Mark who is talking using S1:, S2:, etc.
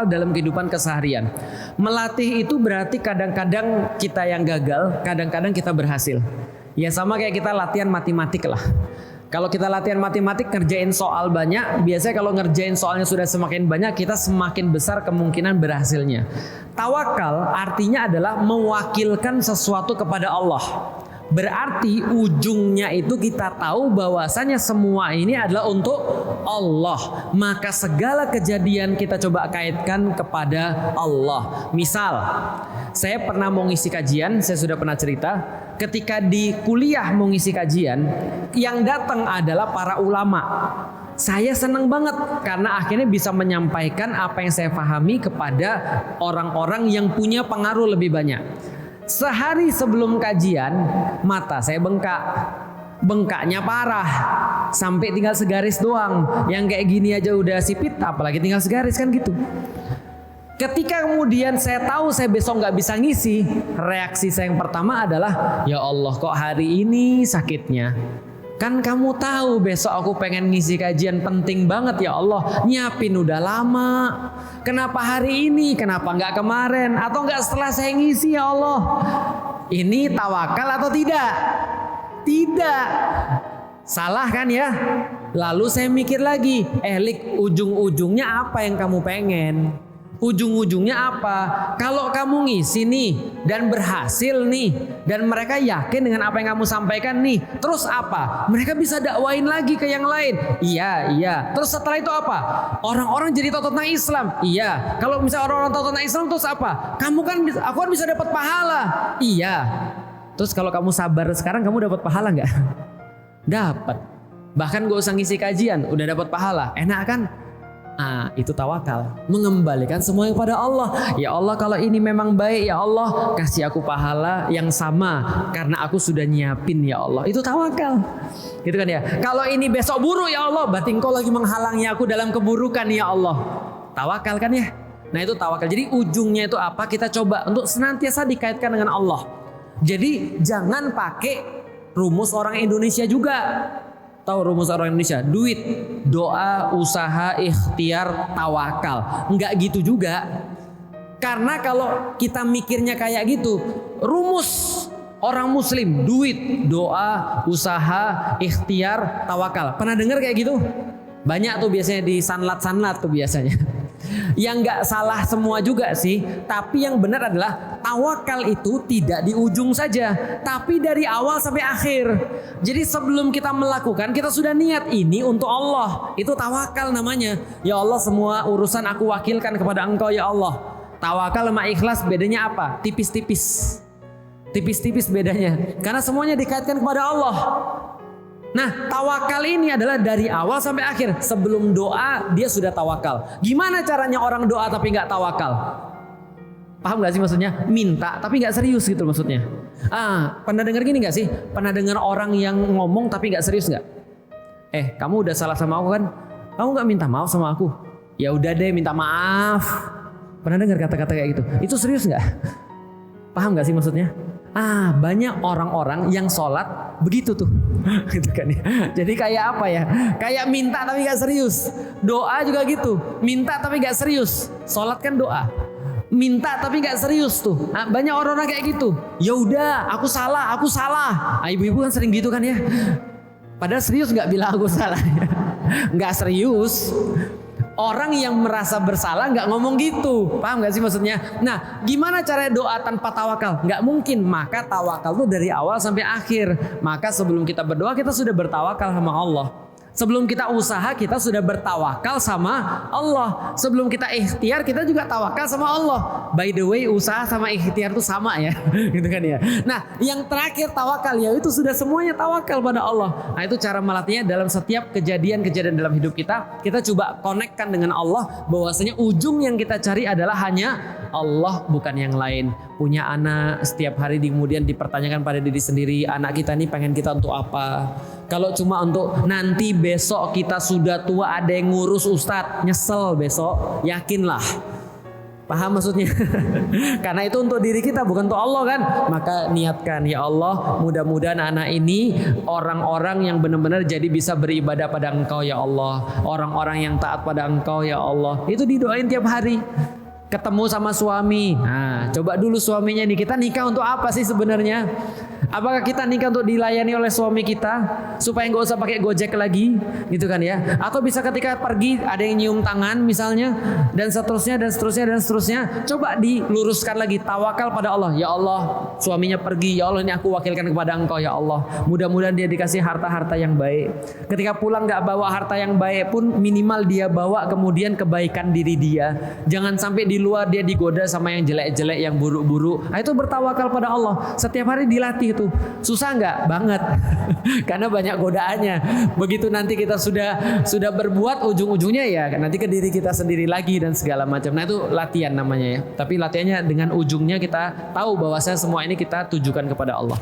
S1: dalam kehidupan keseharian. Melatih itu berarti kadang-kadang kita yang gagal, kadang-kadang kita berhasil. Ya sama kayak kita latihan matematik lah. Kalau kita latihan matematik ngerjain soal banyak, biasanya kalau ngerjain soalnya sudah semakin banyak, kita semakin besar kemungkinan berhasilnya. Tawakal artinya adalah mewakilkan sesuatu kepada Allah. Berarti ujungnya itu kita tahu bahwasanya semua ini adalah untuk Allah. Maka segala kejadian kita coba kaitkan kepada Allah. Misal, saya pernah mau ngisi kajian, saya sudah pernah cerita. Ketika di kuliah mau ngisi kajian, yang datang adalah para ulama. Saya senang banget karena akhirnya bisa menyampaikan apa yang saya pahami kepada orang-orang yang punya pengaruh lebih banyak. Sehari sebelum kajian, mata saya bengkak. Bengkaknya parah. Sampai tinggal segaris doang. Yang kayak gini aja udah sipit, apalagi tinggal segaris kan gitu. Ketika kemudian saya tahu saya besok nggak bisa ngisi, reaksi saya yang pertama adalah, ya Allah kok hari ini sakitnya. Kan kamu tahu besok aku pengen ngisi kajian penting banget ya Allah. Nyiapin udah lama. Kenapa hari ini? Kenapa nggak kemarin? Atau nggak setelah saya ngisi ya Allah? Ini tawakal atau tidak? Tidak. Salah kan ya? Lalu saya mikir lagi. Lik, ujung-ujungnya apa yang kamu pengen? Ujung-ujungnya apa? Kalau kamu ngisi nih dan berhasil nih dan mereka yakin dengan apa yang kamu sampaikan nih, terus apa? Mereka bisa dakwain lagi ke yang lain. Iya. Terus setelah itu apa? Orang-orang jadi tahu tentang Islam. Iya. Kalau misalnya orang-orang tahu tentang Islam terus apa? Aku kan bisa dapat pahala. Iya. Terus kalau kamu sabar sekarang kamu dapat pahala nggak? Dapat. Bahkan gak usah ngisi kajian, udah dapat pahala. Enak kan? Itu tawakal, mengembalikan semua kepada Allah. Ya Allah, kalau ini memang baik ya Allah, kasih aku pahala yang sama karena aku sudah nyiapin ya Allah. Itu tawakal, gitu kan ya. Kalau ini besok buruk ya Allah, berarti Engkau lagi menghalangi aku dalam keburukan ya Allah. Tawakal kan ya. Nah itu tawakal. Jadi ujungnya itu apa? Kita coba untuk senantiasa dikaitkan dengan Allah. Jadi jangan pakai rumus orang Indonesia juga. Tahu rumus orang Indonesia? Duit, doa, usaha, ikhtiar, tawakal. Enggak gitu juga. Karena kalau kita mikirnya kayak gitu, rumus orang muslim, duit, doa, usaha, ikhtiar, tawakal. Pernah dengar kayak gitu? Banyak tuh biasanya di sanlat-sanlat tuh biasanya. Yang nggak salah semua juga sih, tapi yang benar adalah tawakal itu tidak di ujung saja, tapi dari awal sampai akhir. Jadi sebelum kita melakukan, kita sudah niat ini untuk Allah. Itu tawakal namanya. Ya Allah, semua urusan aku wakilkan kepada Engkau ya Allah. Tawakal sama ikhlas bedanya apa? Tipis-tipis. Tipis-tipis bedanya. Karena semuanya dikaitkan kepada Allah. Nah, tawakal ini adalah dari awal sampai akhir. Sebelum doa, dia sudah tawakal. Gimana caranya orang doa tapi nggak tawakal? Paham nggak sih maksudnya? Minta tapi nggak serius gitu maksudnya. Pernah dengar gini nggak sih? Pernah dengar orang yang ngomong tapi nggak serius nggak? Kamu udah salah sama aku kan? Kamu nggak minta maaf sama aku? Ya udah deh, minta maaf. Pernah dengar kata-kata kayak gitu? Itu serius nggak? Paham nggak sih maksudnya? Banyak orang-orang yang sholat begitu tuh, gitu kan ya. Jadi kayak apa ya? Kayak minta tapi nggak serius. Doa juga gitu, minta tapi nggak serius. Sholat kan doa, minta tapi nggak serius tuh. Banyak orang-orang kayak gitu. Ya udah, aku salah. Ibu-ibu kan sering gitu kan ya. Padahal serius nggak bilang aku salah, nggak serius. Orang yang merasa bersalah nggak ngomong gitu, paham nggak sih maksudnya? Nah, gimana cara doa tanpa tawakal? Nggak mungkin. Maka tawakal itu dari awal sampai akhir. Maka sebelum kita berdoa kita sudah bertawakal sama Allah. Sebelum kita usaha kita sudah bertawakal sama Allah. Sebelum kita ikhtiar kita juga tawakal sama Allah. By the way, usaha sama ikhtiar itu sama ya, gitu kan ya. Nah, yang terakhir tawakal, ya itu sudah semuanya tawakal pada Allah. Nah, itu cara melatihnya dalam setiap kejadian-kejadian dalam hidup kita. Kita coba konekkan dengan Allah, bahwasanya ujung yang kita cari adalah hanya Allah, bukan yang lain. Punya anak, setiap hari kemudian dipertanyakan pada diri sendiri, anak kita ini pengen kita untuk apa? Kalau cuma untuk nanti besok kita sudah tua ada yang ngurus Ustadz, nyesel besok, yakinlah. Paham maksudnya? Karena itu untuk diri kita, bukan untuk Allah kan. Maka niatkan, ya Allah, mudah-mudahan anak ini orang-orang yang benar-benar jadi bisa beribadah pada Engkau ya Allah, orang-orang yang taat pada Engkau ya Allah. Itu didoain tiap hari. ketemu sama suami. Nah, coba dulu suaminya nih, kita nikah untuk apa sih sebenarnya? Apakah kita nikah untuk dilayani oleh suami kita supaya nggak usah pakai Gojek lagi, gitu kan ya? Atau bisa ketika pergi ada yang nyium tangan misalnya, dan seterusnya dan seterusnya dan seterusnya. Coba diluruskan lagi, tawakal pada Allah. Ya Allah, suaminya pergi, ya Allah ini aku wakilkan kepada Engkau ya Allah. Mudah-mudahan dia dikasih harta-harta yang baik. Ketika pulang nggak bawa harta yang baik pun, minimal dia bawa kemudian kebaikan diri dia. Jangan sampai di luar dia digoda sama yang jelek-jelek, yang buruk-buruk. Nah, itu bertawakal pada Allah. Setiap hari dilatih tuh. Susah nggak? Banget. Karena banyak godaannya. Begitu nanti kita sudah berbuat, ujung-ujungnya ya nanti ke diri kita sendiri lagi dan segala macam. Nah, itu latihan namanya ya. Tapi latihannya dengan ujungnya kita tahu bahwasanya semua ini kita tujukan kepada Allah.